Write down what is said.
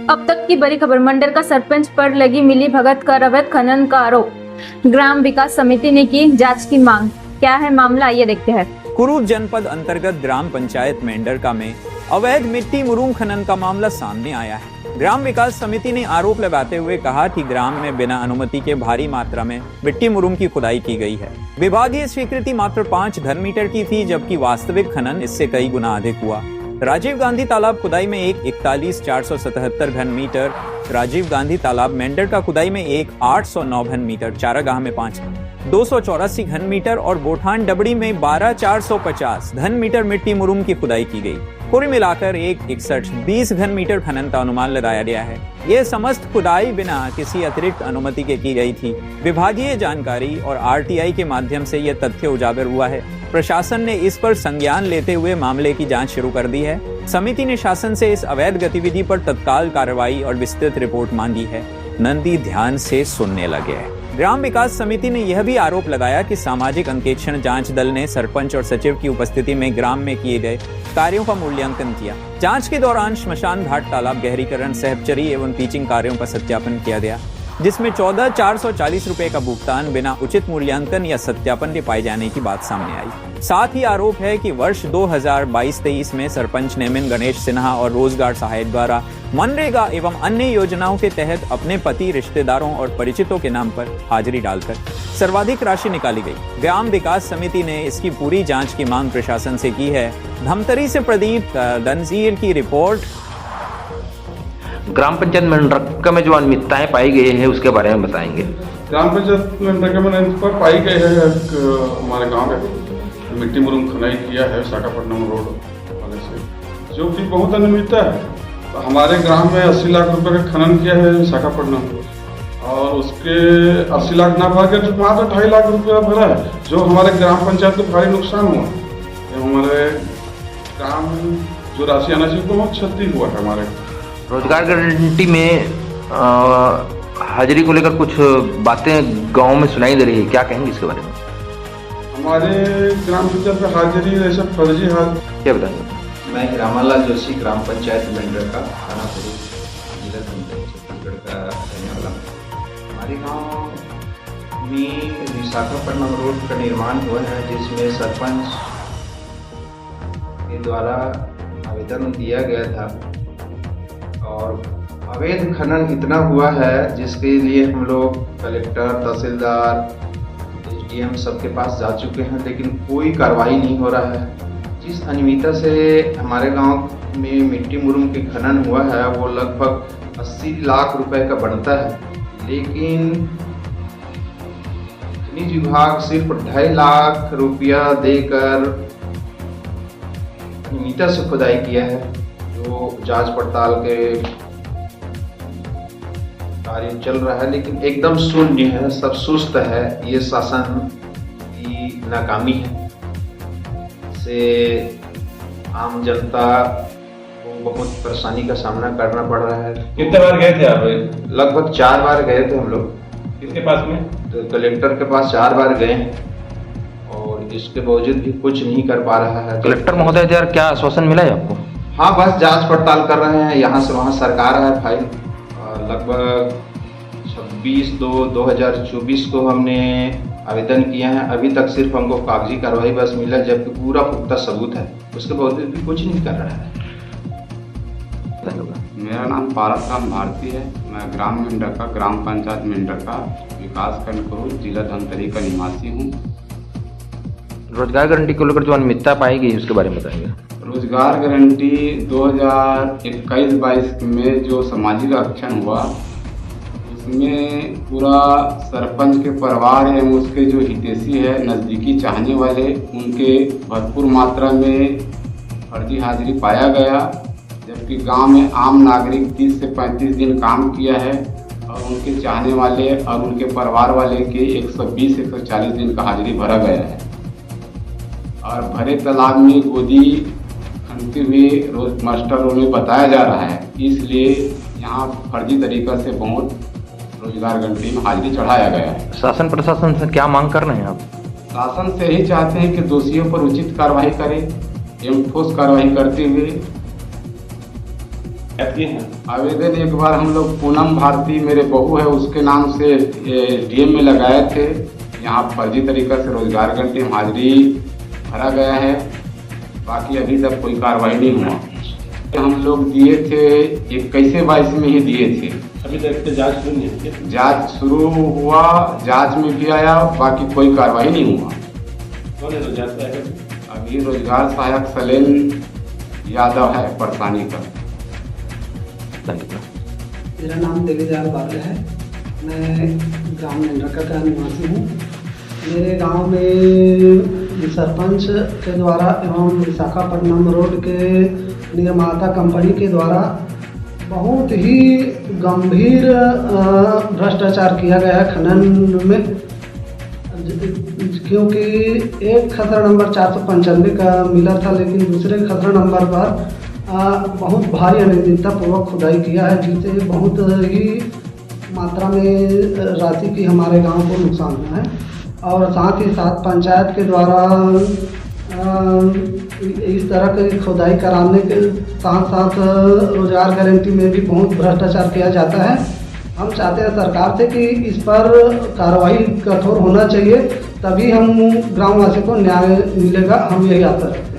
अब तक की बड़ी खबर, मंडल का सरपंच पर लगी मिली भगत कर अवैध खनन का आरोप। ग्राम विकास समिति ने की जांच की मांग। क्या है मामला, आइए देखते हैं। कुरूद जनपद अंतर्गत ग्राम पंचायत मेंढरका में अवैध मिट्टी मुरूम खनन का मामला सामने आया है। ग्राम विकास समिति ने आरोप लगाते हुए कहा कि ग्राम में बिना अनुमति के भारी मात्रा में मिट्टी मुरूम की खुदाई की गई है। विभागीय स्वीकृति मात्र 5 घन मीटर की थी, जबकि वास्तविक खनन इससे कई गुना अधिक हुआ। राजीव गांधी तालाब खुदाई में 41,477 घन मीटर, राजीव गांधी तालाब मेंढरका खुदाई में 809 घन मीटर, चारागाह में 5 284 घन मीटर और बोठान डबड़ी में 12,450 घन मीटर मिट्टी मुरूम की खुदाई की गई। कुल मिलाकर 20 घन मीटर खनन का अनुमान लगाया गया है। यह समस्त खुदाई बिना किसी अतिरिक्त अनुमति के की गई थी। विभागीय जानकारी और आरटीआई के माध्यम से यह तथ्य उजागर हुआ है। प्रशासन ने इस पर संज्ञान लेते हुए मामले की जांच शुरू कर दी है। समिति ने शासन से इस अवैध गतिविधि पर तत्काल कार्रवाई और विस्तृत रिपोर्ट मांगी है। नंदी ध्यान से सुनने लगे। ग्राम विकास समिति ने यह भी आरोप लगाया कि सामाजिक अंकेक्षण जांच दल ने सरपंच और सचिव की उपस्थिति में ग्राम में किए गए कार्यों का मूल्यांकन किया। जांच के दौरान श्मशान घाट तालाब गहरीकरण, सहपचरी एवं पिचिंग कार्यों का सत्यापन किया गया, जिसमें 14,440 रुपए का भुगतान बिना उचित मूल्यांकन या सत्यापन के पाए जाने की बात सामने आई। साथ ही आरोप है कि वर्ष 2022-23 में सरपंच नेमिन गणेश सिन्हा और रोजगार सहायक द्वारा मनरेगा एवं अन्य योजनाओं के तहत अपने पति, रिश्तेदारों और परिचितों के नाम पर हाजिरी डालकर सर्वाधिक राशि निकाली गई। ग्राम विकास समिति ने इसकी पूरी जांच की मांग प्रशासन से की है। धमतरी से प्रदीप दंजीर की रिपोर्ट। ग्राम पंचायत मेंढरका में जो अनियमितताएं पाई गई है उसके बारे में बताएंगे। ग्राम पंचायत मेंढरका में अनियमितता पाई गई है। हमारे गांव में मिट्टी मुरूम खनाई किया है विशाखापट्टनम रोड वाले से, जो कि बहुत अनियमितता है। हमारे ग्राम में 80 लाख रुपए का खनन किया है विशाखापट्टनम रोड, और उसके 80 लाख ना भर के मात्र 2.5 लाख रुपया भरा है, जो हमारे ग्राम पंचायत को भारी नुकसान हुआ है। हमारे ग्राम जो राशि आना चाहिए बहुत क्षति हुआ है। हमारे रोजगार गारंटी में हाजिरी को लेकर कुछ बातें गांव में सुनाई दे रही है, क्या कहेंगे इसके बारे में? हमारे ग्राम पंचायत में हाजिरी ऐसे फर्जी हाल क्या बताएंगे? मैं रामालाल जोशी, ग्राम पंचायत मेंढरका, थाना कुरूद, जिला छत्तीसगढ़ का रहने वाला। हमारे गांव में विशाखापट्टनम रोड का निर्माण हुआ है, जिसमें सरपंच के द्वारा आवेदन दिया गया था, और अवैध खनन इतना हुआ है जिसके लिए हम लोग कलेक्टर, तहसीलदार, एसडीएम सबके पास जा चुके हैं, लेकिन कोई कार्रवाई नहीं हो रहा है। जिस अनियमितता से हमारे गांव में मिट्टी मुरूम के खनन हुआ है वो लगभग 80 लाख रुपए का बनता है, लेकिन खनिज विभाग सिर्फ 2.5 लाख रुपया देकर अनियमितता से खुदाई किया है। जो जांच पड़ताल के कार्य चल रहा है, लेकिन एकदम शून्य है, सब सुस्त है। ये शासन की नाकामी है, से आम जनता को बहुत परेशानी का सामना करना पड़ रहा है। कितने बार गए थे आप? लगभग 4 बार गए थे हम लोग। किसके पास में? तो कलेक्टर के पास 4 बार गए, और इसके बावजूद भी कुछ नहीं कर पा रहा है। कलेक्टर महोदय यार, क्या आश्वासन मिला है आपको? हाँ, बस जांच पड़ताल कर रहे हैं, यहाँ से वहाँ सरकार है फाइल। लगभग 26/2/2024 को हमने आवेदन किया है। अभी तक सिर्फ हमको कागजी कार्रवाई बस मिला, जबकि पूरा पुख्ता सबूत है, उसके बावजूद भी कुछ नहीं कर रहा है। मेरा नाम पारसराम भारती है। मैं ग्राम मेंढरका, ग्राम पंचायत मेंढरका, विकासखंड कुरूद, जिला धमतरी का निवासी हूँ। रोजगार गारंटी को लेकर जो अनियमितता पाई गई उसके बारे में बताएंगे। रोजगार गारंटी 2021-22 में जो सामाजिक आरक्षण हुआ, उसमें पूरा सरपंच के परिवार एवं उसके जो हितैषी है, नज़दीकी चाहने वाले, उनके भरपूर मात्रा में फर्जी हाजिरी पाया गया, जबकि गांव में आम नागरिक 30 से 35 दिन काम किया है, और उनके चाहने वाले और उनके परिवार वाले के 120-140 दिन का हाजिरी भरा गया है। और भरे तालाब में गोदी खनते हुए रोज मास्टरों में बताया जा रहा है, इसलिए यहाँ फर्जी तरीका से बहुत रोजगार गारंटी में हाजिरी चढ़ाया गया है। शासन प्रशासन से क्या मांग कर रहे हैं आप? शासन से यही चाहते हैं कि दोषियों पर उचित कार्रवाई करें एवं ठोस कार्रवाई करते हुए शिकायत किए हैं? आवेदन एक बार हम लोग पूनम भारती मेरे बहू है उसके नाम से एसडीएम में लगाए थे। यहाँ फर्जी तरीका से रोजगार घंटे में हाजिरी भरा गया है, बाकी अभी तक कोई कार्रवाई नहीं हुआ। हम लोग दिए थे 21-22 में ही दिए थे। अभी तक तो जांच शुरू नहीं है? जांच शुरू हुआ, जांच में भी आया, बाकी कोई कार्रवाई नहीं हुआ। कौन है रोजगार सहायक? अभी रोजगार सहायक सलेन यादव है परसानी का। मेरा नाम देवीदयाल बागले है। मैं ग्राम मेंढरका का निवासी हूँ। मेरे गांव में सरपंच के द्वारा एवं विशाखापट्टनम रोड के निर्माता कंपनी के द्वारा बहुत ही गंभीर भ्रष्टाचार किया गया है खनन में, क्योंकि एक खसरा नंबर 495 का मिला था, लेकिन दूसरे खसरा नंबर पर बहुत भारी अनियमितता पूर्वक खुदाई किया है, जिससे बहुत ही मात्रा में राशि की हमारे गांव को नुकसान हुआ है। और साथ ही साथ पंचायत के द्वारा इस तरह की खुदाई कराने के साथ साथ रोजगार गारंटी में भी बहुत भ्रष्टाचार किया जाता है। हम चाहते हैं सरकार से कि इस पर कार्रवाई कठोर होना चाहिए, तभी हम ग्रामवासी को न्याय मिलेगा। हम यही आशा रखते हैं।